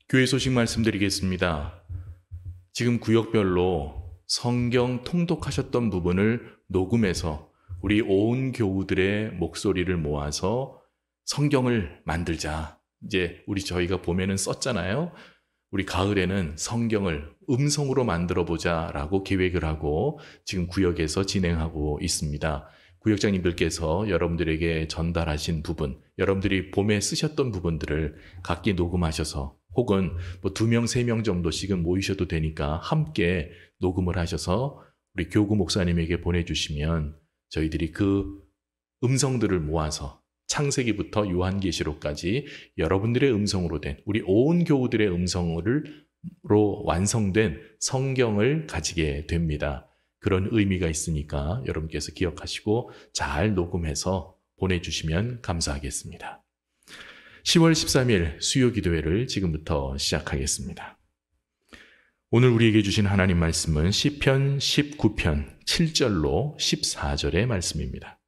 교회 소식 말씀드리겠습니다. 지금 구역별로 성경 통독하셨던 부분을 녹음해서 우리 온 교우들의 목소리를 모아서 성경을 만들자. 이제 저희가 봄에는 썼잖아요. 우리 가을에는 성경을 음성으로 만들어 보자라고 계획을 하고 지금 구역에서 진행하고 있습니다. 구역장님들께서 여러분들에게 전달하신 부분, 여러분들이 봄에 쓰셨던 부분들을 각기 녹음하셔서 혹은 뭐 2명, 3명 정도씩은 모이셔도 되니까 함께 녹음을 하셔서 우리 교구 목사님에게 보내주시면 저희들이 그 음성들을 모아서 창세기부터 요한계시록까지 여러분들의 음성으로 된 우리 온 교우들의 음성으로 완성된 성경을 가지게 됩니다. 그런 의미가 있으니까 여러분께서 기억하시고 잘 녹음해서 보내주시면 감사하겠습니다. 10월 13일 수요기도회를 지금부터 시작하겠습니다. 오늘 우리에게 주신 하나님 말씀은 시편 19편 7절로 14절의 말씀입니다.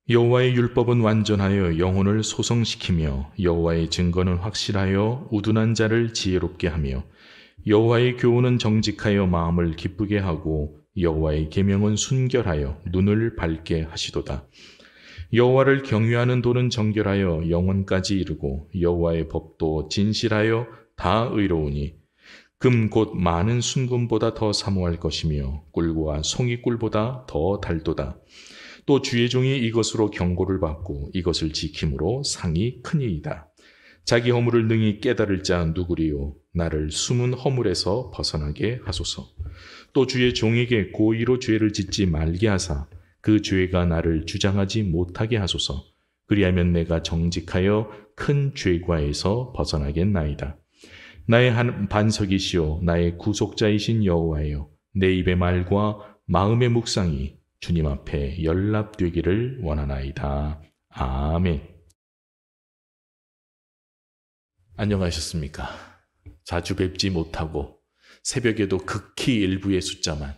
여호와의 율법은 완전하여 영혼을 소성시키며 여호와의 증거는 확실하여 우둔한 자를 지혜롭게 하며 여호와의 교훈은 정직하여 마음을 기쁘게 하고 여호와의 계명은 순결하여 눈을 밝게 하시도다. 여호와를 경외하는 도는 정결하여 영혼까지 이르고 여호와의 법도 진실하여 다 의로우니 금 곧 많은 순금보다 더 사모할 것이며 꿀과 송이꿀보다 더 달도다. 또 주의 종이 이것으로 경고를 받고 이것을 지킴으로 상이 크니이다. 자기 허물을 능히 깨달을 자 누구리요? 나를 숨은 허물에서 벗어나게 하소서. 또 주의 종에게 고의로 죄를 짓지 말게 하사 그 죄가 나를 주장하지 못하게 하소서. 그리하면 내가 정직하여 큰 죄과에서 벗어나겠나이다. 나의 한 반석이시오 나의 구속자이신 여호와여, 내 입의 말과 마음의 묵상이 주님 앞에 연락되기를 원하나이다. 아멘. 안녕하셨습니까? 자주 뵙지 못하고 새벽에도 극히 일부의 숫자만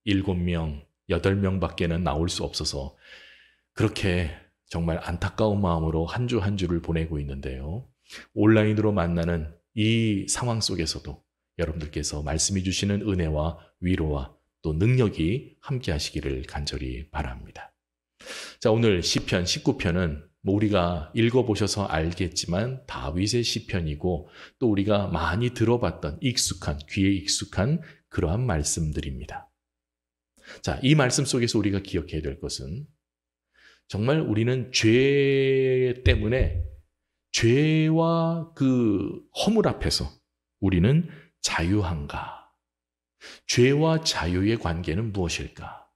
7명, 8명밖에는 나올 수 없어서 그렇게 정말 안타까운 마음으로 한 주 한 주를 보내고 있는데요. 온라인으로 만나는 이 상황 속에서도 여러분들께서 말씀해 주시는 은혜와 위로와 또 능력이 함께 하시기를 간절히 바랍니다. 자, 오늘 시편 19편은 우리가 읽어보셔서 알겠지만 다윗의 시편이고 또 우리가 많이 들어봤던 귀에 익숙한 그러한 말씀들입니다. 자, 이 말씀 속에서 우리가 기억해야 될 것은 정말 우리는 죄 때문에 죄와 그 허물 앞에서 우리는 자유한가? 죄와 자유의 관계는 무엇일까?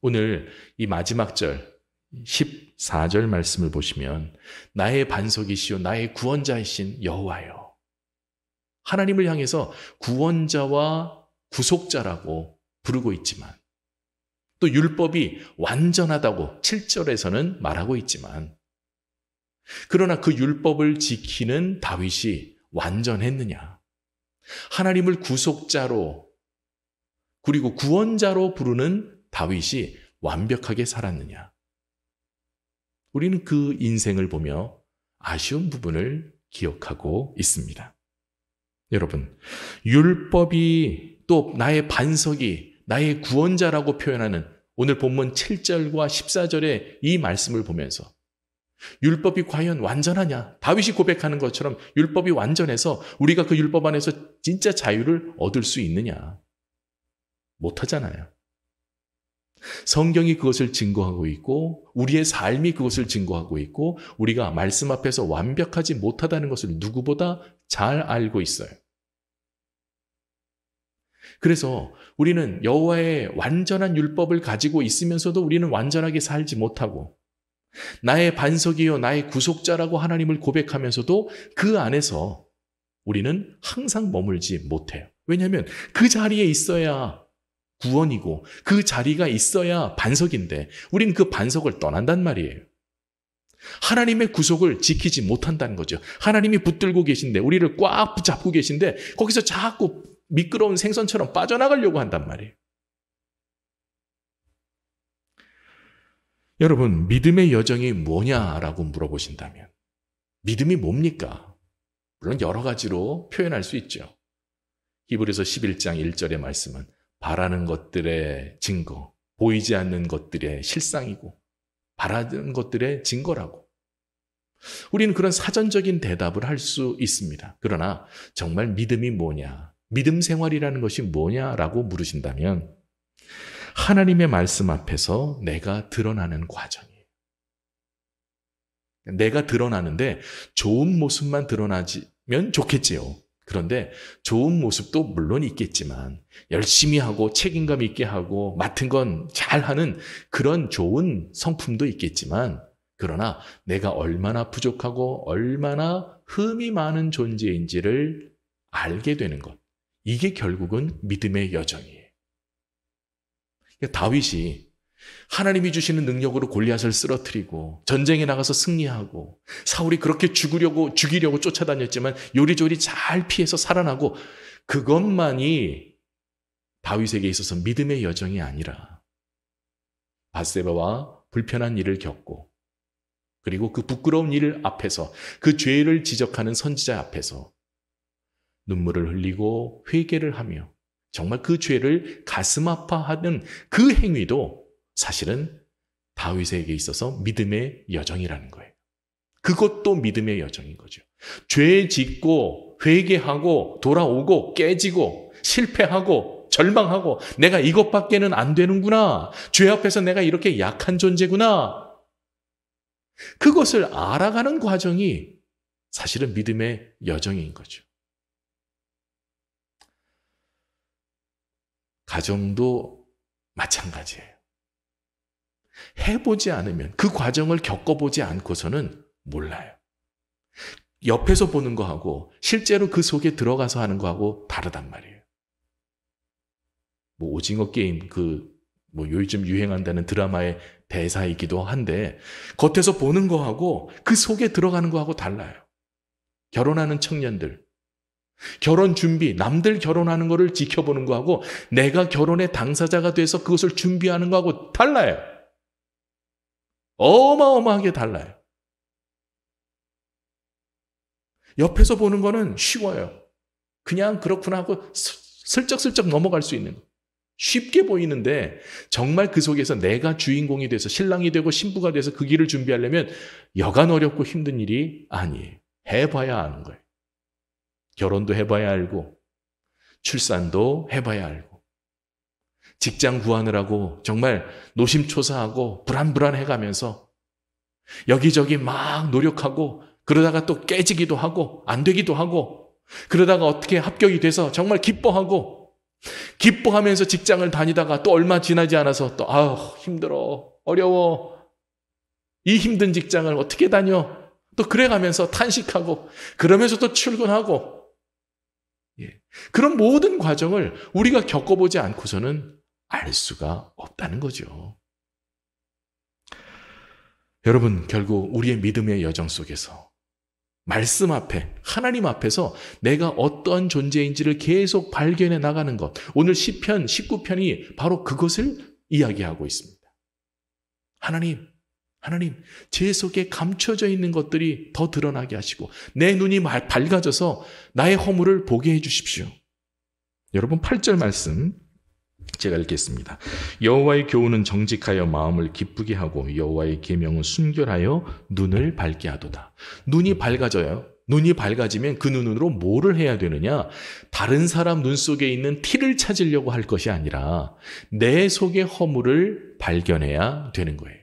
오늘 이 마지막 절 14절 말씀을 보시면 나의 반석이시요 나의 구원자이신 여호와여, 하나님을 향해서 구원자와 구속자라고 부르고 있지만 또 율법이 완전하다고 7절에서는 말하고 있지만 그러나 그 율법을 지키는 다윗이 완전했느냐? 하나님을 구속자로 그리고 구원자로 부르는 다윗이 완벽하게 살았느냐? 우리는 그 인생을 보며 아쉬운 부분을 기억하고 있습니다. 여러분, 율법이 또 나의 반석이 나의 구원자라고 표현하는 오늘 본문 7절과 14절의 이 말씀을 보면서 율법이 과연 완전하냐? 다윗이 고백하는 것처럼 율법이 완전해서 우리가 그 율법 안에서 진짜 자유를 얻을 수 있느냐? 못하잖아요. 성경이 그것을 증거하고 있고 우리의 삶이 그것을 증거하고 있고 우리가 말씀 앞에서 완벽하지 못하다는 것을 누구보다 잘 알고 있어요. 그래서 우리는 여호와의 완전한 율법을 가지고 있으면서도 우리는 완전하게 살지 못하고 나의 반석이요 나의 구속자라고 하나님을 고백하면서도 그 안에서 우리는 항상 머물지 못해요. 왜냐하면 그 자리에 있어야 구원이고 그 자리가 있어야 반석인데 우리는 그 반석을 떠난단 말이에요. 하나님의 구속을 지키지 못한다는 거죠. 하나님이 붙들고 계신데 우리를 꽉 붙잡고 계신데 거기서 자꾸 미끄러운 생선처럼 빠져나가려고 한단 말이에요. 여러분, 믿음의 여정이 뭐냐라고 물어보신다면 믿음이 뭡니까? 물론 여러 가지로 표현할 수 있죠. 히브리서 11장 1절의 말씀은 바라는 것들의 증거, 보이지 않는 것들의 실상이고 바라는 것들의 증거라고. 우리는 그런 사전적인 대답을 할 수 있습니다. 그러나 정말 믿음이 뭐냐, 믿음 생활이라는 것이 뭐냐라고 물으신다면 하나님의 말씀 앞에서 내가 드러나는 과정이에요. 내가 드러나는데 좋은 모습만 드러나면 좋겠지요. 그런데 좋은 모습도 물론 있겠지만 열심히 하고 책임감 있게 하고 맡은 건 잘하는 그런 좋은 성품도 있겠지만, 그러나 내가 얼마나 부족하고 얼마나 흠이 많은 존재인지를 알게 되는 것, 이게 결국은 믿음의 여정이에요. 다윗이 하나님이 주시는 능력으로 골리앗을 쓰러뜨리고 전쟁에 나가서 승리하고, 사울이 그렇게 죽이려고 쫓아다녔지만 요리조리 잘 피해서 살아나고, 그것만이 다윗에게 있어서 믿음의 여정이 아니라 밧세바와 불편한 일을 겪고, 그리고 그 부끄러운 일 앞에서, 그 죄를 지적하는 선지자 앞에서 눈물을 흘리고 회개를 하며 정말 그 죄를 가슴 아파하는 그 행위도 사실은 다윗에게 있어서 믿음의 여정이라는 거예요. 그것도 믿음의 여정인 거죠. 죄 짓고 회개하고 돌아오고 깨지고 실패하고 절망하고 내가 이것밖에는 안 되는구나, 죄 앞에서 내가 이렇게 약한 존재구나, 그것을 알아가는 과정이 사실은 믿음의 여정인 거죠. 가정도 마찬가지예요. 해보지 않으면, 그 과정을 겪어보지 않고서는 몰라요. 옆에서 보는 거하고 실제로 그 속에 들어가서 하는 거하고 다르단 말이에요. 오징어 게임, 요즘 유행한다는 드라마의 대사이기도 한데, 겉에서 보는 거하고 그 속에 들어가는 거하고 달라요. 결혼하는 청년들, 결혼 준비, 남들 결혼하는 거를 지켜보는 거하고 내가 결혼의 당사자가 돼서 그것을 준비하는 거하고 달라요. 어마어마하게 달라요. 옆에서 보는 거는 쉬워요. 그냥 그렇구나 하고 슬쩍슬쩍 넘어갈 수 있는 거. 쉽게 보이는데 정말 그 속에서 내가 주인공이 돼서 신랑이 되고 신부가 돼서 그 길을 준비하려면 여간 어렵고 힘든 일이 아니에요. 해봐야 아는 거예요. 결혼도 해봐야 알고, 출산도 해봐야 알고, 직장 구하느라고 정말 노심초사하고 불안해가면서 여기저기 막 노력하고, 그러다가 또 깨지기도 하고 안 되기도 하고, 그러다가 어떻게 합격이 돼서 정말 기뻐하면서 직장을 다니다가 또 얼마 지나지 않아서 또 힘들어, 어려워, 이 힘든 직장을 어떻게 다녀, 또 그래가면서 탄식하고, 그러면서 또 출근하고, 그런 모든 과정을 우리가 겪어보지 않고서는 알 수가 없다는 거죠. 여러분, 결국 우리의 믿음의 여정 속에서 말씀 앞에, 하나님 앞에서 내가 어떠한 존재인지를 계속 발견해 나가는 것, 오늘 시편 19편이 바로 그것을 이야기하고 있습니다. 하나님, 제 속에 감춰져 있는 것들이 더 드러나게 하시고 내 눈이 밝아져서 나의 허물을 보게 해 주십시오. 여러분, 8절 말씀 제가 읽겠습니다. 여호와의 교훈은 정직하여 마음을 기쁘게 하고 여호와의 계명은 순결하여 눈을 밝게 하도다. 눈이 밝아져요. 눈이 밝아지면 그 눈으로 뭐를 해야 되느냐? 다른 사람 눈 속에 있는 티를 찾으려고 할 것이 아니라 내 속의 허물을 발견해야 되는 거예요.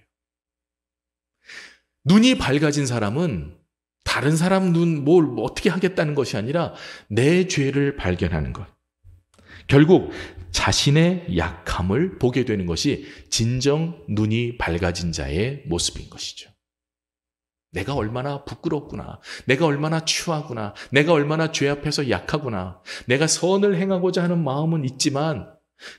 눈이 밝아진 사람은 다른 사람 눈 뭘 어떻게 하겠다는 것이 아니라 내 죄를 발견하는 것. 결국 자신의 약함을 보게 되는 것이 진정 눈이 밝아진 자의 모습인 것이죠. 내가 얼마나 부끄럽구나, 내가 얼마나 추하구나, 내가 얼마나 죄 앞에서 약하구나, 내가 선을 행하고자 하는 마음은 있지만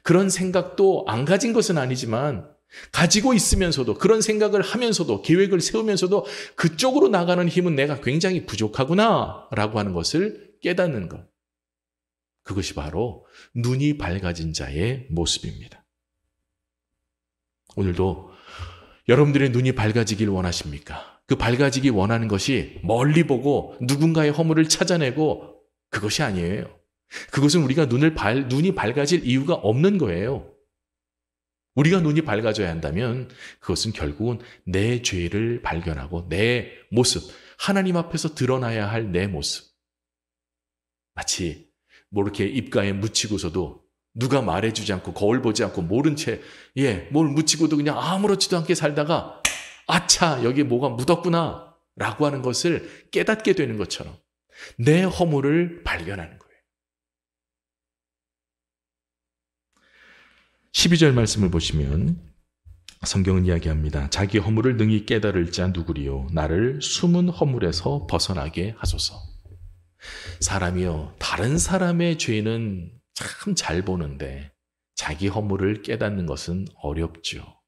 그런 생각도 안 가진 것은 아니지만 가지고 있으면서도, 그런 생각을 하면서도, 계획을 세우면서도 그쪽으로 나가는 힘은 내가 굉장히 부족하구나 라고 하는 것을 깨닫는 것, 그것이 바로 눈이 밝아진 자의 모습입니다. 오늘도 여러분들의 눈이 밝아지길 원하십니까? 그 밝아지기 원하는 것이 멀리 보고 누군가의 허물을 찾아내고 그것이 아니에요. 그것은 우리가 눈이 밝아질 이유가 없는 거예요. 우리가 눈이 밝아져야 한다면 그것은 결국은 내 죄를 발견하고 내 모습, 하나님 앞에서 드러나야 할 내 모습. 마치 뭐 이렇게 입가에 묻히고서도 누가 말해주지 않고 거울 보지 않고 모른 채 뭘 묻히고도 그냥 아무렇지도 않게 살다가 아차 여기 뭐가 묻었구나 라고 하는 것을 깨닫게 되는 것처럼 내 허물을 발견하는 거예요. 12절 말씀을 보시면 성경은 이야기합니다. 자기 허물을 능히 깨달을 자 누구리요 나를 숨은 허물에서 벗어나게 하소서. 사람이요 다른 사람의 죄는 참 잘 보는데 자기 허물을 깨닫는 것은 어렵죠.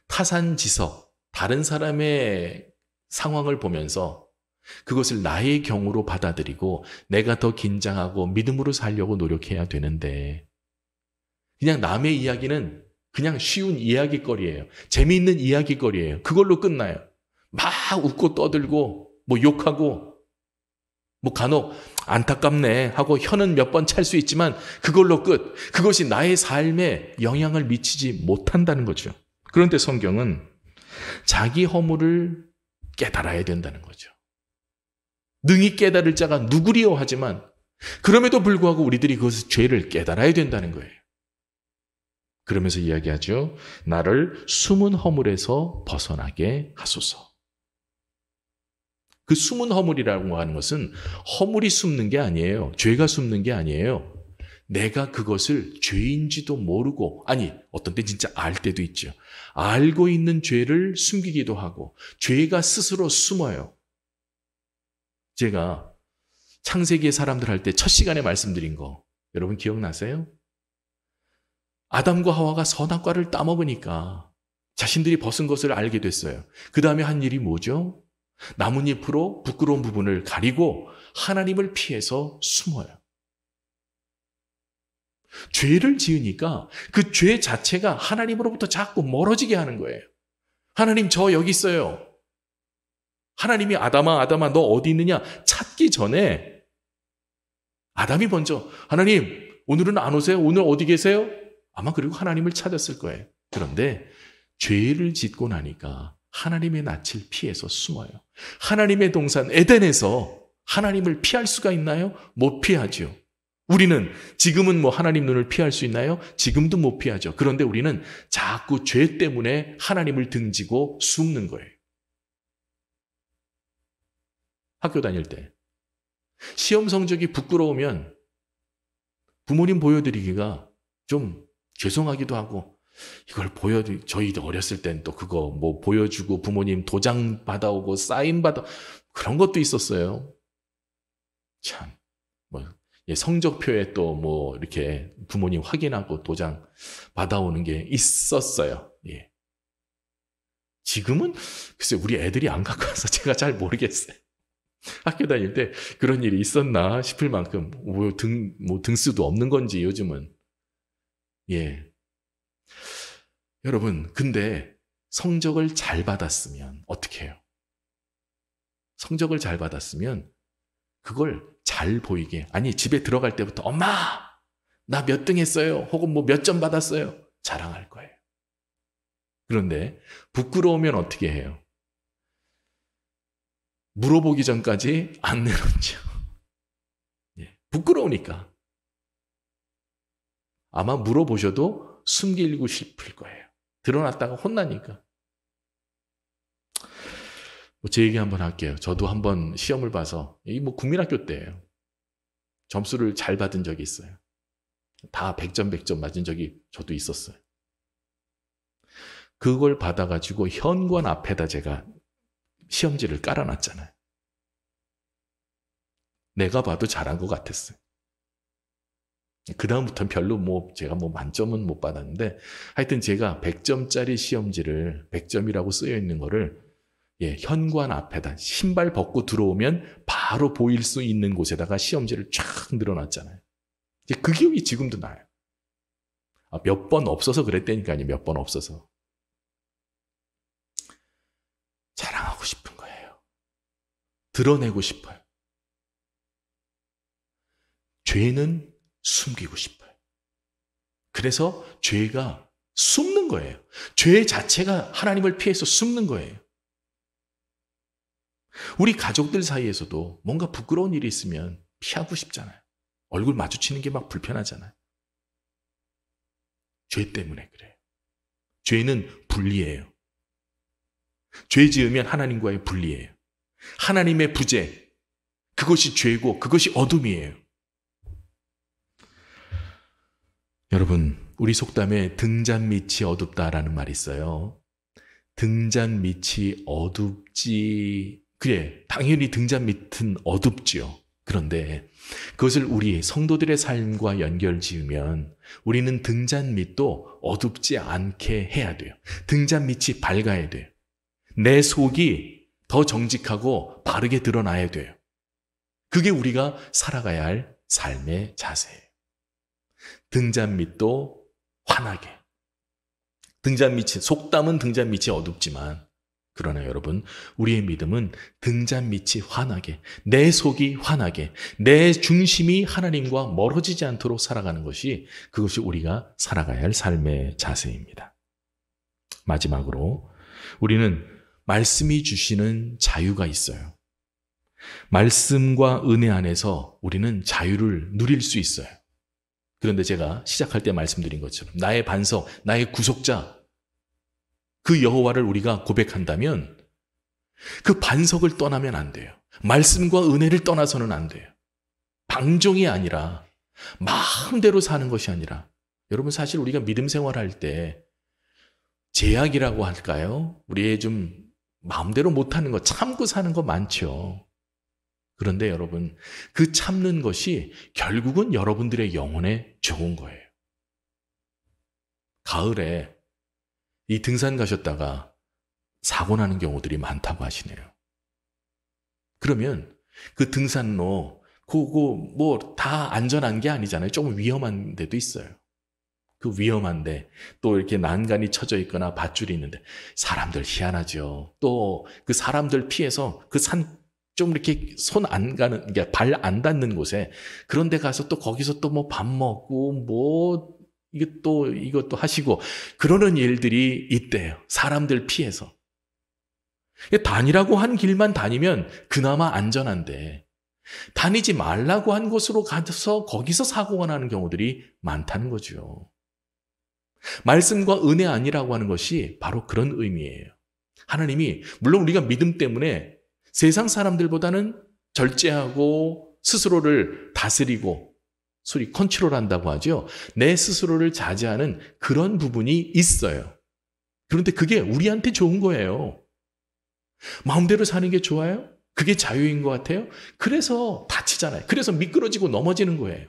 타산지석, 다른 사람의 상황을 보면서 그것을 나의 경우로 받아들이고 내가 더 긴장하고 믿음으로 살려고 노력해야 되는데 그냥 남의 이야기는 그냥 쉬운 이야기거리예요. 재미있는 이야기거리예요. 그걸로 끝나요. 막 웃고 떠들고 뭐 욕하고 뭐 간혹 안타깝네 하고 혀는 몇 번 찰 수 있지만 그걸로 끝. 그것이 나의 삶에 영향을 미치지 못한다는 거죠. 그런데 성경은 자기 허물을 깨달아야 된다는 거죠. 능히 깨달을 자가 누구리요 하지만 그럼에도 불구하고 우리들이 그것을 죄를 깨달아야 된다는 거예요. 그러면서 이야기하죠. 나를 숨은 허물에서 벗어나게 하소서. 그 숨은 허물이라고 하는 것은 허물이 숨는 게 아니에요. 죄가 숨는 게 아니에요. 내가 그것을 죄인지도 모르고 어떤 때 진짜 알 때도 있죠. 알고 있는 죄를 숨기기도 하고 죄가 스스로 숨어요. 제가 창세기의 사람들 할 때 첫 시간에 말씀드린 거 여러분 기억나세요? 아담과 하와가 선악과를 따먹으니까 자신들이 벗은 것을 알게 됐어요. 그 다음에 한 일이 뭐죠? 나뭇잎으로 부끄러운 부분을 가리고 하나님을 피해서 숨어요. 죄를 지으니까 그 죄 자체가 하나님으로부터 자꾸 멀어지게 하는 거예요. 하나님 저 여기 있어요. 하나님이 아담아 너 어디 있느냐 찾기 전에 아담이 먼저 하나님 오늘은 안 오세요? 오늘 어디 계세요? 아마 그리고 하나님을 찾았을 거예요. 그런데 죄를 짓고 나니까 하나님의 낯을 피해서 숨어요. 하나님의 동산 에덴에서 하나님을 피할 수가 있나요? 못 피하죠. 우리는 지금은 뭐 하나님 눈을 피할 수 있나요? 지금도 못 피하죠. 그런데 우리는 자꾸 죄 때문에 하나님을 등지고 숨는 거예요. 학교 다닐 때 시험 성적이 부끄러우면 부모님 보여드리기가 좀 죄송하기도 하고 이걸 저희 어렸을 땐 또 그거 뭐 보여주고 부모님 도장 받아오고 사인 받아 그런 것도 있었어요. 참, 성적표에 또 뭐 이렇게 부모님 확인하고 도장 받아오는 게 있었어요. 예. 지금은 글쎄 우리 애들이 안 갖고 와서 제가 잘 모르겠어요. 학교 다닐 때 그런 일이 있었나 싶을 만큼 등수도 없는 건지 요즘은 예. 여러분, 근데 성적을 잘 받았으면 어떻게 해요? 성적을 잘 받았으면 그걸 잘 보이게 집에 들어갈 때부터 엄마 나 몇 등 했어요 혹은 뭐 몇 점 받았어요 자랑할 거예요. 그런데 부끄러우면 어떻게 해요? 물어보기 전까지 안 내놓죠. 예, 부끄러우니까 아마 물어보셔도 숨기고 싶을 거예요. 드러났다가 혼나니까. 제 얘기 한번 할게요. 저도 한번 시험을 봐서 이 국민학교 때예요. 점수를 잘 받은 적이 있어요. 다 100점 100점 맞은 적이 저도 있었어요. 그걸 받아가지고 현관 앞에다 제가 시험지를 깔아놨잖아요. 내가 봐도 잘한 것 같았어요. 그 다음부터는 별로 제가 만점은 못 받았는데 하여튼 제가 100점짜리 시험지를 100점이라고 쓰여 있는 거를 현관 앞에다 신발 벗고 들어오면 바로 보일 수 있는 곳에다가 시험지를 쫙 늘어놨잖아요. 그 기억이 지금도 나요. 몇 번 없어서 그랬다니까요. 몇 번 없어서. 자랑하고 드러내고 싶어요. 죄는 숨기고 싶어요. 그래서 죄가 숨는 거예요. 죄 자체가 하나님을 피해서 숨는 거예요. 우리 가족들 사이에서도 뭔가 부끄러운 일이 있으면 피하고 싶잖아요. 얼굴 마주치는 게 막 불편하잖아요. 죄 때문에 그래요. 죄는 분리예요. 죄 지으면 하나님과의 분리예요. 하나님의 부재, 그것이 죄고 그것이 어둠이에요. 여러분, 우리 속담에 등잔 밑이 어둡다라는 말이 있어요. 등잔 밑이 어둡지. 그래, 당연히 등잔 밑은 어둡지요. 그런데 그것을 우리 성도들의 삶과 연결 지으면 우리는 등잔 밑도 어둡지 않게 해야 돼요. 등잔 밑이 밝아야 돼요. 내 속이 더 정직하고 바르게 드러나야 돼요. 그게 우리가 살아가야 할 삶의 자세예요. 등잔 밑도 환하게. 등잔 밑이, 속담은 등잔 밑이 어둡지만, 그러나 여러분, 우리의 믿음은 등잔 밑이 환하게, 내 속이 환하게, 내 중심이 하나님과 멀어지지 않도록 살아가는 것이, 그것이 우리가 살아가야 할 삶의 자세입니다. 마지막으로 우리는 말씀이 주시는 자유가 있어요. 말씀과 은혜 안에서 우리는 자유를 누릴 수 있어요. 그런데 제가 시작할 때 말씀드린 것처럼 나의 반석, 나의 구속자, 그 여호와를 우리가 고백한다면 그 반석을 떠나면 안 돼요. 말씀과 은혜를 떠나서는 안 돼요. 방종이 아니라 마음대로 사는 것이 아니라, 여러분 사실 우리가 믿음 생활할 때 제약이라고 할까요? 우리의 좀 마음대로 못하는 거, 참고 사는 거 많죠. 그런데 여러분, 그 참는 것이 결국은 여러분들의 영혼에 좋은 거예요. 가을에 이 등산 가셨다가 사고 나는 경우들이 많다고 하시네요. 그러면 그 등산로, 그거 뭐 다 안전한 게 아니잖아요. 조금 위험한 데도 있어요. 그 위험한데 또 이렇게 난간이 쳐져 있거나 밧줄이 있는데 사람들 희한하죠. 또 그 사람들 피해서 그 산 좀 이렇게 손 안 가는, 그러니까 발 안 닿는 곳에 그런 데 가서 또 거기서 또 뭐 밥 먹고 뭐 이것도 하시고 그러는 일들이 있대요. 사람들 피해서. 다니라고 한 길만 다니면 그나마 안전한데 다니지 말라고 한 곳으로 가서 거기서 사고가 나는 경우들이 많다는 거죠. 말씀과 은혜 아니라고 하는 것이 바로 그런 의미예요. 하나님이 물론 우리가 믿음 때문에 세상 사람들보다는 절제하고 스스로를 다스리고 소위 컨트롤한다고 하죠. 내 스스로를 자제하는 그런 부분이 있어요. 그런데 그게 우리한테 좋은 거예요. 마음대로 사는 게 좋아요? 그게 자유인 것 같아요? 그래서 다치잖아요. 그래서 미끄러지고 넘어지는 거예요.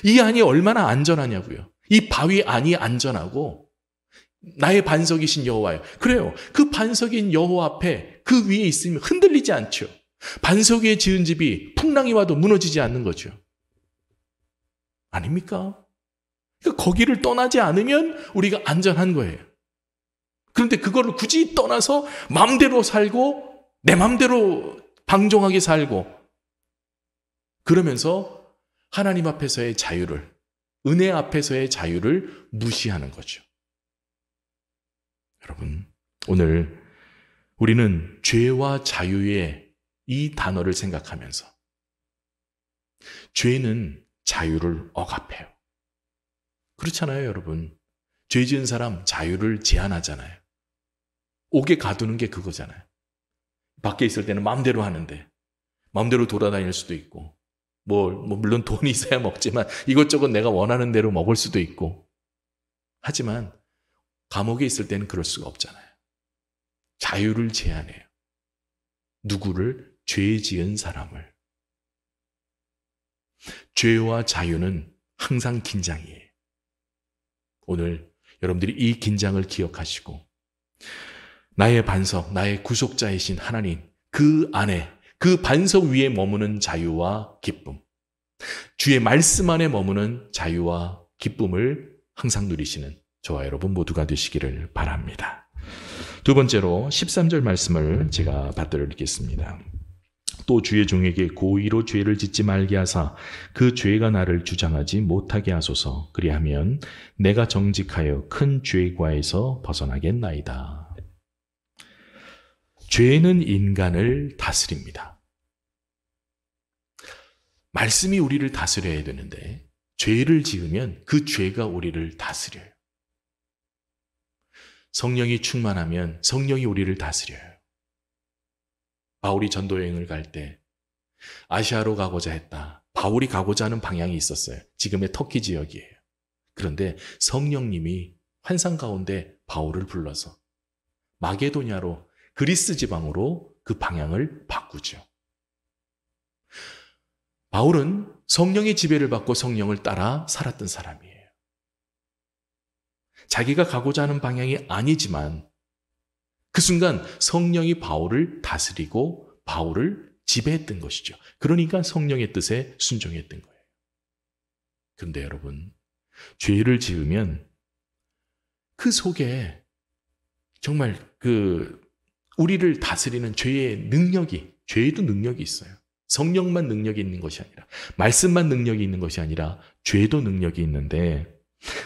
이 안이 얼마나 안전하냐고요. 이 바위 안이 안전하고 나의 반석이신 여호와예요. 그래요. 그 반석인 여호와 앞에 그 위에 있으면 흔들리지 않죠. 반석 위에 지은 집이 풍랑이 와도 무너지지 않는 거죠. 아닙니까? 그러니까 거기를 떠나지 않으면 우리가 안전한 거예요. 그런데 그거를 굳이 떠나서 마음대로 살고 내 마음대로 방종하게 살고 그러면서 하나님 앞에서의 자유를, 은혜 앞에서의 자유를 무시하는 거죠. 여러분, 오늘 우리는 죄와 자유의 이 단어를 생각하면서 죄는 자유를 억압해요. 그렇잖아요, 여러분. 죄 지은 사람 자유를 제한하잖아요. 옥에 가두는 게 그거잖아요. 밖에 있을 때는 마음대로 하는데 마음대로 돌아다닐 수도 있고 물론 돈이 있어야 먹지만 이것저것 내가 원하는 대로 먹을 수도 있고 하지만 감옥에 있을 때는 그럴 수가 없잖아요. 자유를 제한해요. 누구를? 죄 지은 사람을. 죄와 자유는 항상 긴장이에요. 오늘 여러분들이 이 긴장을 기억하시고 나의 반석, 나의 구속자이신 하나님, 그 안에, 그 반석 위에 머무는 자유와 기쁨, 주의 말씀 안에 머무는 자유와 기쁨을 항상 누리시는 저와 여러분 모두가 되시기를 바랍니다. 두 번째로 13절 말씀을 제가 받들어 읽겠습니다. 또 주의 종에게 고의로 죄를 짓지 말게 하사 그 죄가 나를 주장하지 못하게 하소서. 그리하면 내가 정직하여 큰 죄과에서 벗어나겠나이다. 죄는 인간을 다스립니다. 말씀이 우리를 다스려야 되는데 죄를 지으면 그 죄가 우리를 다스려요. 성령이 충만하면 성령이 우리를 다스려요. 바울이 전도여행을 갈 때 아시아로 가고자 했다. 바울이 가고자 하는 방향이 있었어요. 지금의 터키 지역이에요. 그런데 성령님이 환상 가운데 바울을 불러서 마게도냐로 그리스 지방으로 그 방향을 바꾸죠. 바울은 성령의 지배를 받고 성령을 따라 살았던 사람이에요. 자기가 가고자 하는 방향이 아니지만 그 순간 성령이 바울을 다스리고 바울을 지배했던 것이죠. 그러니까 성령의 뜻에 순종했던 거예요. 그런데 여러분, 죄를 지으면 그 속에 정말 우리를 다스리는 죄에도 능력이 있어요. 성령만 능력이 있는 것이 아니라, 말씀만 능력이 있는 것이 아니라 죄도 능력이 있는데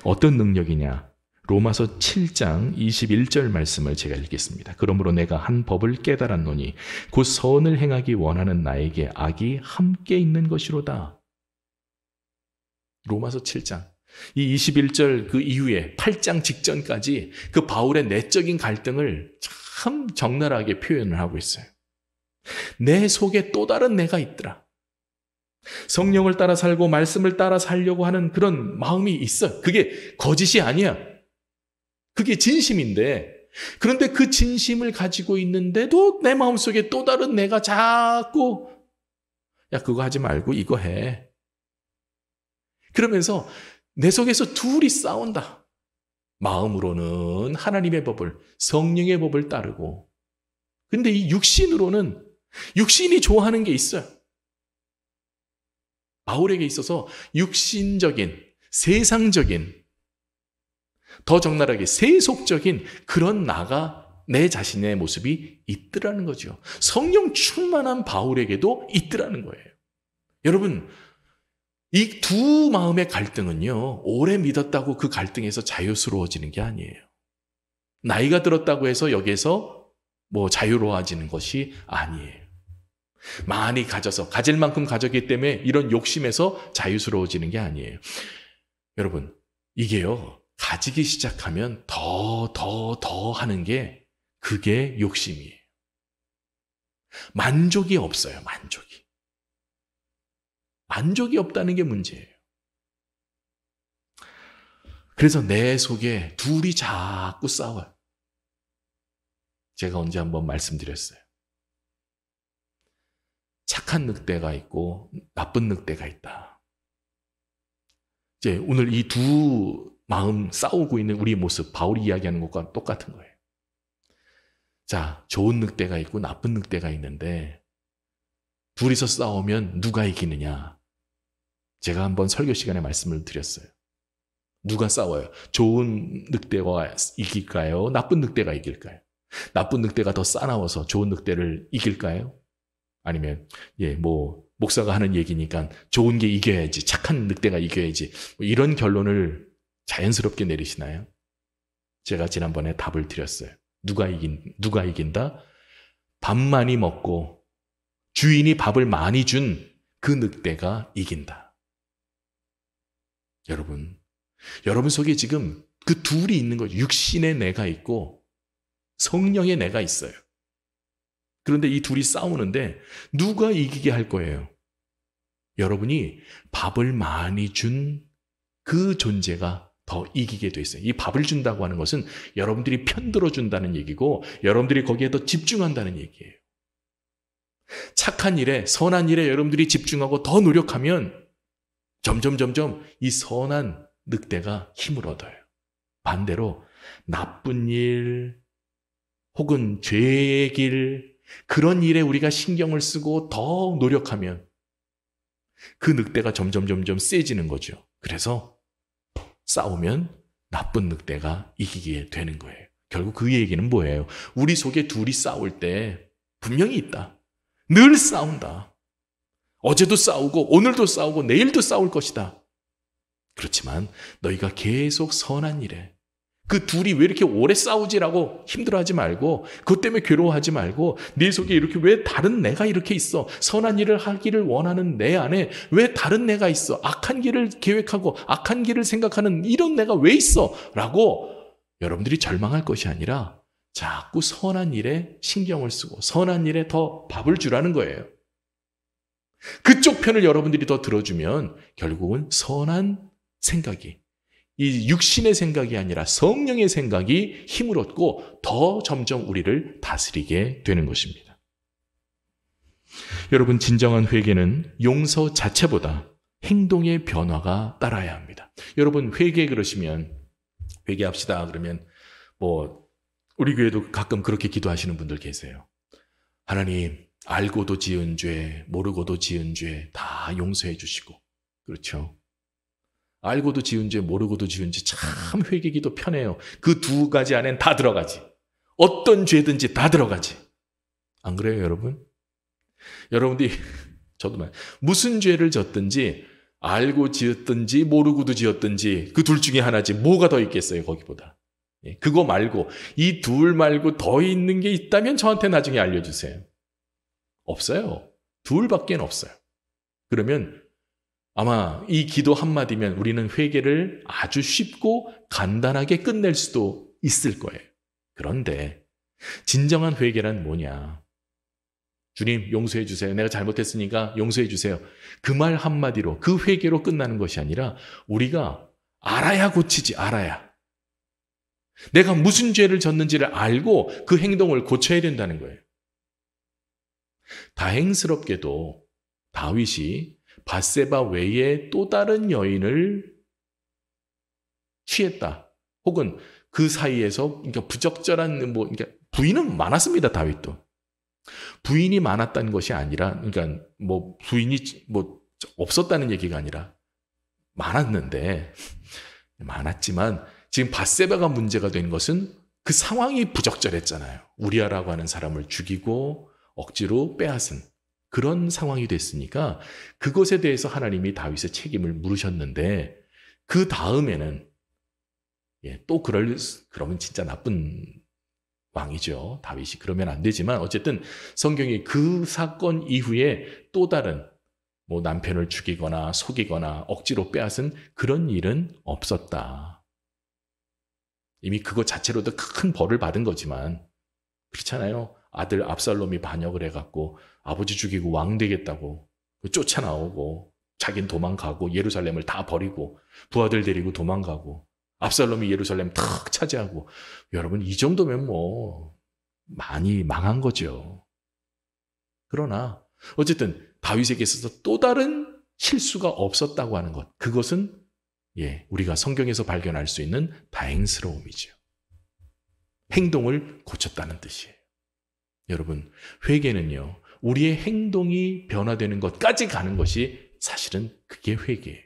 어떤 능력이냐? 로마서 7장 21절 말씀을 제가 읽겠습니다. 그러므로 내가 한 법을 깨달았노니 곧 선을 행하기 원하는 나에게 악이 함께 있는 것이로다. 로마서 7장. 이 21절 그 이후에 8장 직전까지 그 바울의 내적인 갈등을 참 적나라하게 표현을 하고 있어요. 내 속에 또 다른 내가 있더라. 성령을 따라 살고 말씀을 따라 살려고 하는 그런 마음이 있어. 그게 거짓이 아니야. 그게 진심인데, 그런데 그 진심을 가지고 있는데도 내 마음속에 또 다른 내가 자꾸 야, 그거 하지 말고 이거 해. 그러면서 내 속에서 둘이 싸운다. 마음으로는 하나님의 법을, 성령의 법을 따르고, 근데 이 육신으로는 육신이 좋아하는 게 있어요. 바울에게 있어서 육신적인, 세상적인, 더 적나라하게 세속적인 그런 나가 내 자신의 모습이 있더라는 거죠. 성령 충만한 바울에게도 있더라는 거예요. 여러분, 이 두 마음의 갈등은요, 오래 믿었다고 그 갈등에서 자유스러워지는 게 아니에요. 나이가 들었다고 해서 여기에서 자유로워지는 것이 아니에요. 많이 가질 만큼 가졌기 때문에 이런 욕심에서 자유스러워지는 게 아니에요. 여러분, 이게요, 가지기 시작하면 더 하는 게 그게 욕심이에요. 만족이 없어요, 만족이. 만족이 없다는 게 문제예요. 그래서 내 속에 둘이 자꾸 싸워요. 제가 언제 한번 말씀드렸어요. 착한 늑대가 있고 나쁜 늑대가 있다. 이제 오늘 이 두 마음 싸우고 있는 우리 모습, 바울이 이야기하는 것과 똑같은 거예요. 자, 좋은 늑대가 있고 나쁜 늑대가 있는데 둘이서 싸우면 누가 이기느냐? 제가 한번 설교 시간에 말씀을 드렸어요. 누가 싸워요? 좋은 늑대가 이길까요? 나쁜 늑대가 이길까요? 나쁜 늑대가 더 싸나워서 좋은 늑대를 이길까요? 아니면 목사가 하는 얘기니까 좋은 게 이겨야지, 착한 늑대가 이겨야지, 이런 결론을 자연스럽게 내리시나요? 제가 지난번에 답을 드렸어요. 누가 이긴다? 밥 많이 먹고 주인이 밥을 많이 준 그 늑대가 이긴다. 여러분 속에 지금 그 둘이 있는 거죠. 육신의 내가 있고 성령의 내가 있어요. 그런데 이 둘이 싸우는데 누가 이기게 할 거예요? 여러분이 밥을 많이 준 그 존재가 더 이기게 돼 있어요. 이 밥을 준다고 하는 것은 여러분들이 편들어 준다는 얘기고 여러분들이 거기에 더 집중한다는 얘기예요. 착한 일에, 선한 일에 여러분들이 집중하고 더 노력하면 점점 이 선한 늑대가 힘을 얻어요. 반대로 나쁜 일 혹은 죄의 길, 그런 일에 우리가 신경을 쓰고 더 노력하면 그 늑대가 점점 세지는 거죠. 그래서 싸우면 나쁜 늑대가 이기게 되는 거예요. 결국 그 얘기는 뭐예요? 우리 속에 둘이 싸울 때 분명히 있다. 늘 싸운다. 어제도 싸우고 오늘도 싸우고 내일도 싸울 것이다. 그렇지만 너희가 계속 선한 일에 그 둘이 왜 이렇게 오래 싸우지라고 힘들어하지 말고 그것 때문에 괴로워하지 말고 네 속에 이렇게 왜 다른 내가 이렇게 있어? 선한 일을 하기를 원하는 내 안에 왜 다른 내가 있어? 악한 길을 계획하고 악한 길을 생각하는 이런 내가 왜 있어? 라고 여러분들이 절망할 것이 아니라 자꾸 선한 일에 신경을 쓰고 선한 일에 더 밥을 주라는 거예요. 그쪽 편을 여러분들이 더 들어주면 결국은 선한 생각이 이 육신의 생각이 아니라 성령의 생각이 힘을 얻고 더 점점 우리를 다스리게 되는 것입니다. 여러분, 진정한 회개는 용서 자체보다 행동의 변화가 따라야 합니다. 여러분, 회개 그러시면 회개합시다 그러면 우리 교회도 가끔 그렇게 기도하시는 분들 계세요. 하나님, 알고도 지은 죄, 모르고도 지은 죄 다 용서해 주시고. 그렇죠. 알고도 지은 죄, 모르고도 지은 죄 참 회개기도 편해요. 그 두 가지 안엔 다 들어가지. 어떤 죄든지 다 들어가지. 안 그래요, 여러분? 여러분들이 저도 무슨 죄를 졌든지 알고 지었든지 모르고도 지었든지 그 둘 중에 하나지 뭐가 더 있겠어요, 거기보다. 그거 말고 이 둘 말고 더 있는 게 있다면 저한테 나중에 알려주세요. 없어요. 둘밖에 없어요. 그러면 아마 이 기도 한마디면 우리는 회개를 아주 쉽고 간단하게 끝낼 수도 있을 거예요. 그런데 진정한 회개란 뭐냐? 주님 용서해 주세요. 내가 잘못했으니까 용서해 주세요. 그 말 한마디로 그 회개로 끝나는 것이 아니라 우리가 알아야 고치지, 알아야. 내가 무슨 죄를 졌는지를 알고 그 행동을 고쳐야 된다는 거예요. 다행스럽게도 다윗이 밧세바 외에 또 다른 여인을 취했다. 혹은 그 사이에서 그러니까 부적절한 그러니까 부인은 많았습니다. 다윗도. 부인이 많았다는 것이 아니라 그러니까 부인이 없었다는 얘기가 아니라 많았지만 지금 밧세바가 문제가 된 것은 그 상황이 부적절했잖아요. 우리아라고 하는 사람을 죽이고 억지로 빼앗은 그런 상황이 됐으니까 그것에 대해서 하나님이 다윗의 책임을 물으셨는데 그 다음에는 또 그러면 진짜 나쁜 왕이죠. 다윗이 그러면 안 되지만 어쨌든 성경이 그 사건 이후에 또 다른 남편을 죽이거나 속이거나 억지로 빼앗은 그런 일은 없었다. 이미 그것 자체로도 큰 벌을 받은 거지만 그렇잖아요. 아들 압살롬이 반역을 해갖고 아버지 죽이고 왕 되겠다고 쫓아나오고 자긴 도망가고 예루살렘을 다 버리고 부하들 데리고 도망가고 압살롬이 예루살렘 탁 차지하고 여러분 이 정도면 많이 망한 거죠. 그러나 어쨌든 다윗에게 있어서 또 다른 실수가 없었다고 하는 것 그것은 우리가 성경에서 발견할 수 있는 다행스러움이죠. 행동을 고쳤다는 뜻이에요. 여러분 회개는요. 우리의 행동이 변화되는 것까지 가는 것이 사실은 그게 회개예요.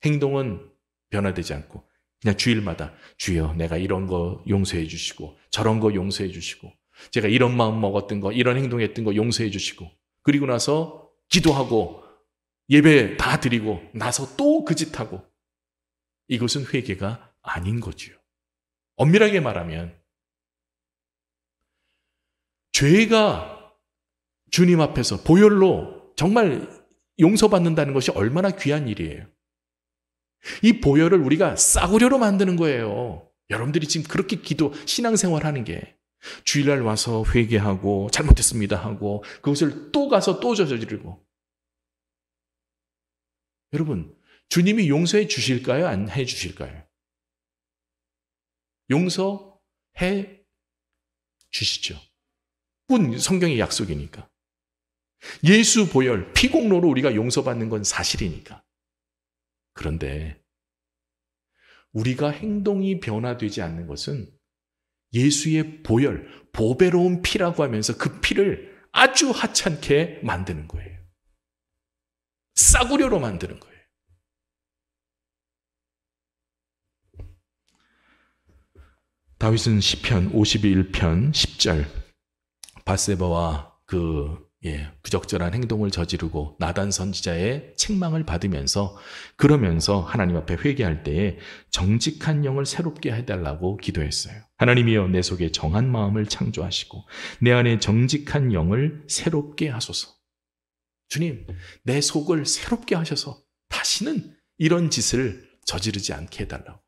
행동은 변화되지 않고 그냥 주일마다 주여 내가 이런 거 용서해 주시고 저런 거 용서해 주시고 제가 이런 마음 먹었던 거 이런 행동했던 거 용서해 주시고 그리고 나서 기도하고 예배 다 드리고 나서 또 그 짓하고 이것은 회개가 아닌 거지요. 엄밀하게 말하면 죄가 주님 앞에서 보혈로 정말 용서받는다는 것이 얼마나 귀한 일이에요. 이 보혈을 우리가 싸구려로 만드는 거예요. 여러분들이 지금 그렇게 신앙생활 하는 게 주일날 와서 회개하고 잘못했습니다 하고 그것을 또 가서 또 저지르고 여러분 주님이 용서해 주실까요? 안 해 주실까요? 용서해 주시죠. 그건 성경의 약속이니까. 예수 보혈, 피공로로 우리가 용서받는 건 사실이니까. 그런데 우리가 행동이 변화되지 않는 것은 예수의 보혈, 보배로운 피라고 하면서 그 피를 아주 하찮게 만드는 거예요. 싸구려로 만드는 거예요. 다윗은 시편 51편 10절 밧세바와 부적절한 행동을 저지르고 나단 선지자의 책망을 받으면서 그러면서 하나님 앞에 회개할 때에 정직한 영을 새롭게 해달라고 기도했어요. 하나님이여 내 속에 정한 마음을 창조하시고 내 안에 정직한 영을 새롭게 하소서. 주님, 내 속을 새롭게 하셔서 다시는 이런 짓을 저지르지 않게 해달라고.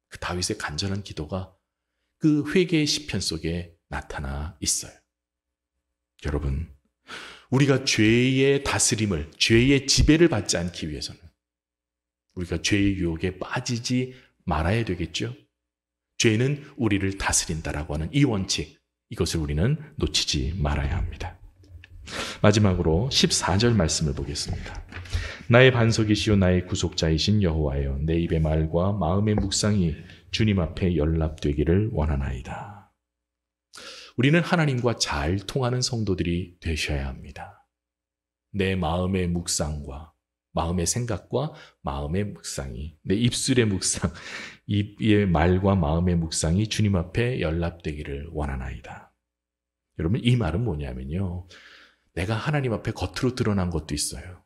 그 다윗의 간절한 기도가 그 회개의 시편 속에 나타나 있어요. 여러분, 우리가 죄의 다스림을, 죄의 지배를 받지 않기 위해서는 우리가 죄의 유혹에 빠지지 말아야 되겠죠. 죄는 우리를 다스린다라고 하는 이 원칙, 이것을 우리는 놓치지 말아야 합니다. 마지막으로 14절 말씀을 보겠습니다. 나의 반석이시요 나의 구속자이신 여호와여, 내 입의 말과 마음의 묵상이 주님 앞에 연락되기를 원하나이다. 우리는 하나님과 잘 통하는 성도들이 되셔야 합니다. 내 마음의 묵상과 마음의 생각과 마음의 묵상이, 내 입술의 묵상, 입의 말과 마음의 묵상이 주님 앞에 연락되기를 원하나이다. 여러분, 이 말은 뭐냐면요, 내가 하나님 앞에 겉으로 드러난 것도 있어요.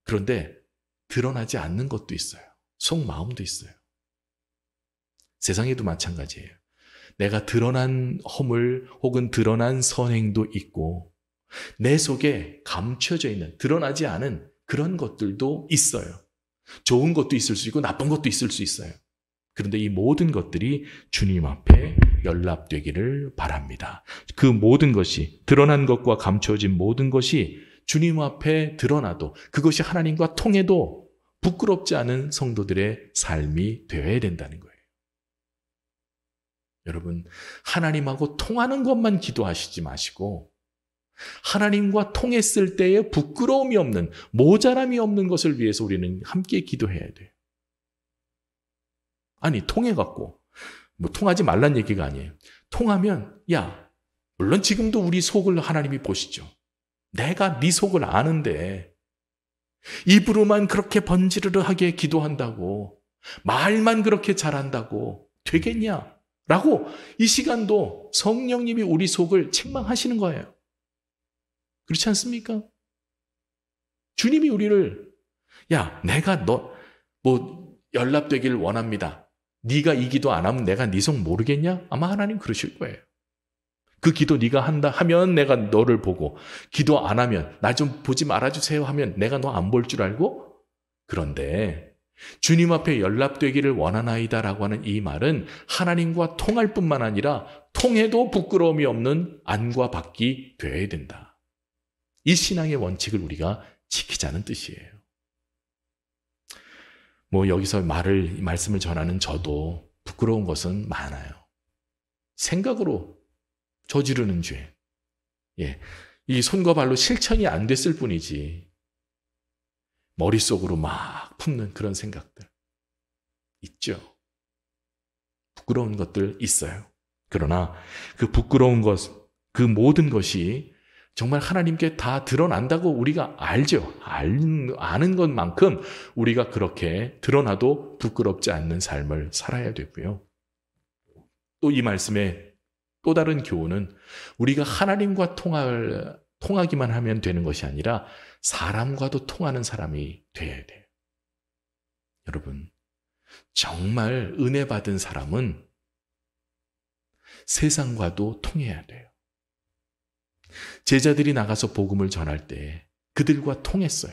그런데 드러나지 않는 것도 있어요. 속마음도 있어요. 세상에도 마찬가지예요. 내가 드러난 허물 혹은 드러난 선행도 있고 내 속에 감춰져 있는, 드러나지 않은 그런 것들도 있어요. 좋은 것도 있을 수 있고 나쁜 것도 있을 수 있어요. 그런데 이 모든 것들이 주님 앞에 연락되기를 바랍니다. 그 모든 것이, 드러난 것과 감춰진 모든 것이 주님 앞에 드러나도, 그것이 하나님과 통해도 부끄럽지 않은 성도들의 삶이 되어야 된다는 거예요. 여러분, 하나님하고 통하는 것만 기도하시지 마시고 하나님과 통했을 때에 부끄러움이 없는, 모자람이 없는 것을 위해서 우리는 함께 기도해야 돼요. 아니, 통해갖고 통하지 말란 얘기가 아니에요. 통하면, 물론 지금도 우리 속을 하나님이 보시죠. 내가 네 속을 아는데 입으로만 그렇게 번지르르하게 기도한다고, 말만 그렇게 잘한다고 되겠냐? 라고 이 시간도 성령님이 우리 속을 책망하시는 거예요. 그렇지 않습니까? 주님이 우리를, 내가 너 연락되길 원합니다. 네가 이 기도 안 하면 내가 네 속 모르겠냐? 아마 하나님 그러실 거예요. 그 기도 네가 한다 하면 내가 너를 보고, 기도 안 하면 나 좀 보지 말아주세요 하면 내가 너 안 볼 줄 알고? 그런데 주님 앞에 연락되기를 원하나이다라고 하는 이 말은 하나님과 통할 뿐만 아니라 통해도 부끄러움이 없는 안과 밖이 되어야 된다. 이 신앙의 원칙을 우리가 지키자는 뜻이에요. 여기서 말씀을 전하는 저도 부끄러운 것은 많아요. 생각으로 저지르는 죄. 이 손과 발로 실천이 안 됐을 뿐이지 머릿속으로 막 품는 그런 생각들 있죠. 부끄러운 것들 있어요. 그러나 그 부끄러운 것, 그 모든 것이 정말 하나님께 다 드러난다고 우리가 알죠. 아는 것만큼 우리가 그렇게 드러나도 부끄럽지 않는 삶을 살아야 되고요. 또 이 말씀의 또 다른 교훈은 우리가 하나님과 통하기만 하면 되는 것이 아니라 사람과도 통하는 사람이 되어야 돼요. 여러분, 정말 은혜 받은 사람은 세상과도 통해야 돼요. 제자들이 나가서 복음을 전할 때 그들과 통했어요.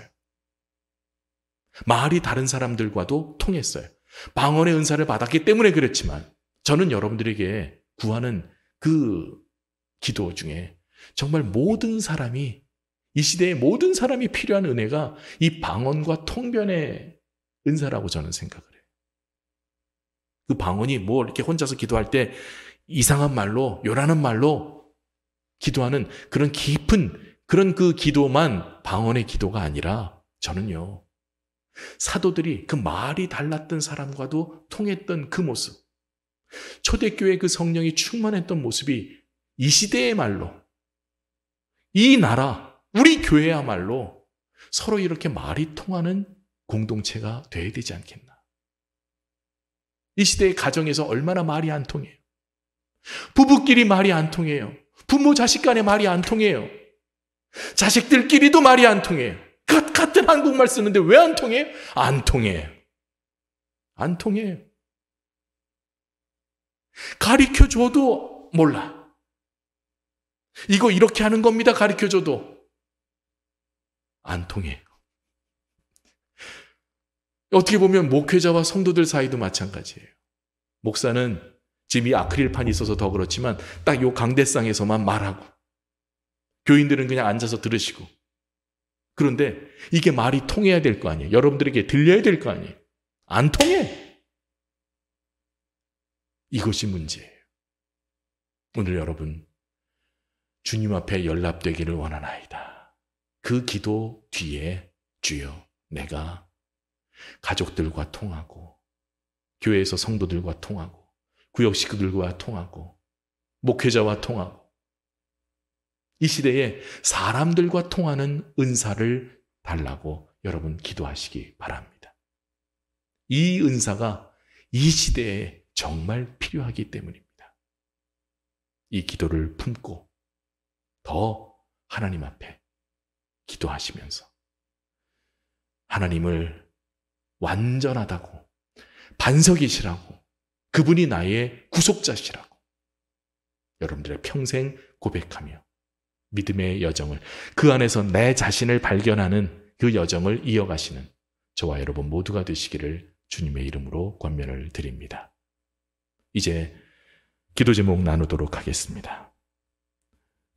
말이 다른 사람들과도 통했어요. 방언의 은사를 받았기 때문에 그렇지만 저는 여러분들에게 구하는 그 기도 중에 정말 모든 사람이, 이 시대의 모든 사람이 필요한 은혜가 이 방언과 통변의 은사라고 저는 생각을 해요. 그 방언이 이렇게 혼자서 기도할 때 이상한 말로, 요란한 말로 기도하는 그런 깊은 그런 그 기도만 방언의 기도가 아니라 저는요, 사도들이 그 말이 달랐던 사람과도 통했던 그 모습, 초대교회 그 성령이 충만했던 모습이 이 시대의 말로, 이 나라, 우리 교회야말로 서로 이렇게 말이 통하는 공동체가 되어야 되지 않겠나. 이 시대의 가정에서 얼마나 말이 안 통해요. 부부끼리 말이 안 통해요. 부모 자식 간에 말이 안 통해요. 자식들끼리도 말이 안 통해요. 같은 한국말 쓰는데 왜 안 통해요? 안 통해요. 안 통해요. 가르쳐줘도 몰라. 이거 이렇게 하는 겁니다. 가르쳐줘도 안 통해요. 어떻게 보면 목회자와 성도들 사이도 마찬가지예요. 목사는 지금 이 아크릴판이 있어서 더 그렇지만 딱 요 강대상에서만 말하고 교인들은 그냥 앉아서 들으시고, 그런데 이게 말이 통해야 될 거 아니에요. 여러분들에게 들려야 될 거 아니에요. 안 통해. 이것이 문제예요. 오늘 여러분 주님 앞에 연락되기를 원하나이다. 그 기도 뒤에 주여 내가 가족들과 통하고 교회에서 성도들과 통하고 구역 식구들과 통하고 목회자와 통하고 이 시대에 사람들과 통하는 은사를 달라고 여러분 기도하시기 바랍니다. 이 은사가 이 시대에 정말 필요하기 때문입니다. 이 기도를 품고 더 하나님 앞에 기도하시면서 하나님을 완전하다고, 반석이시라고, 그분이 나의 구속자시라고 여러분들의 평생 고백하며 믿음의 여정을, 그 안에서 내 자신을 발견하는 그 여정을 이어가시는 저와 여러분 모두가 되시기를 주님의 이름으로 권면을 드립니다. 이제 기도 제목 나누도록 하겠습니다.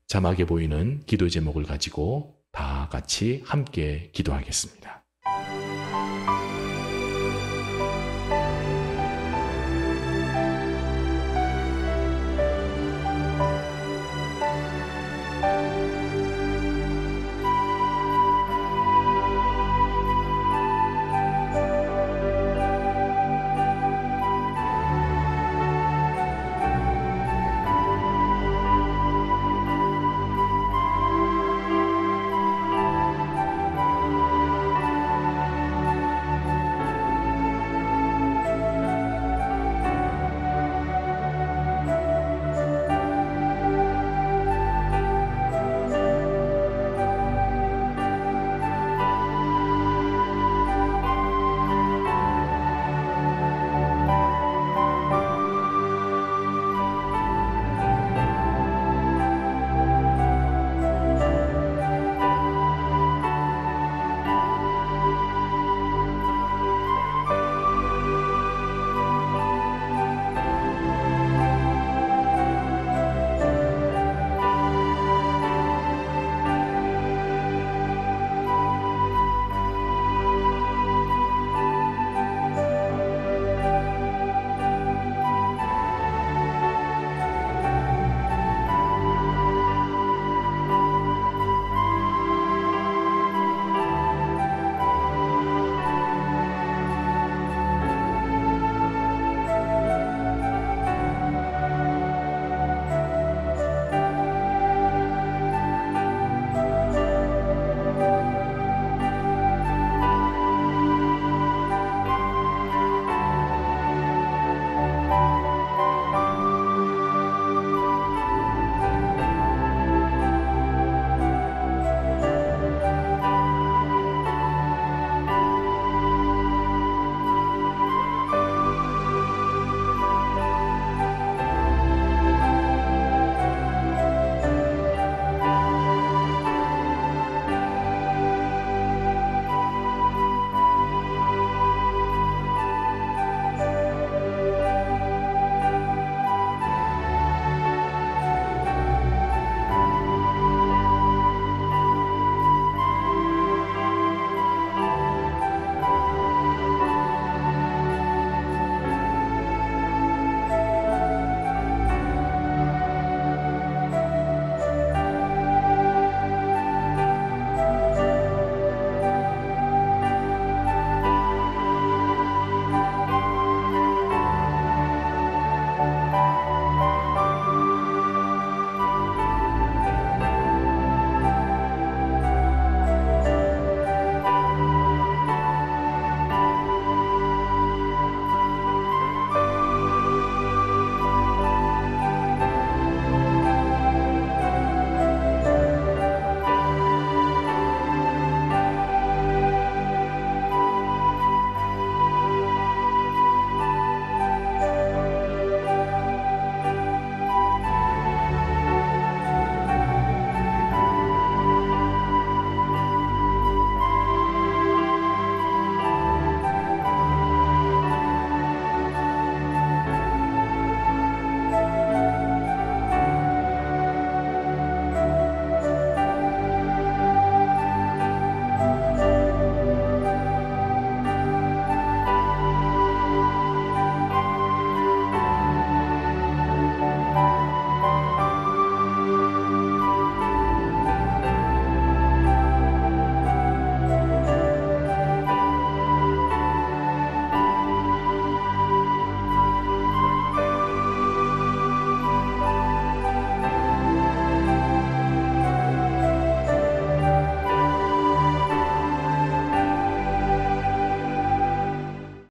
자막에 보이는 기도 제목을 가지고 다 같이 함께 기도하겠습니다.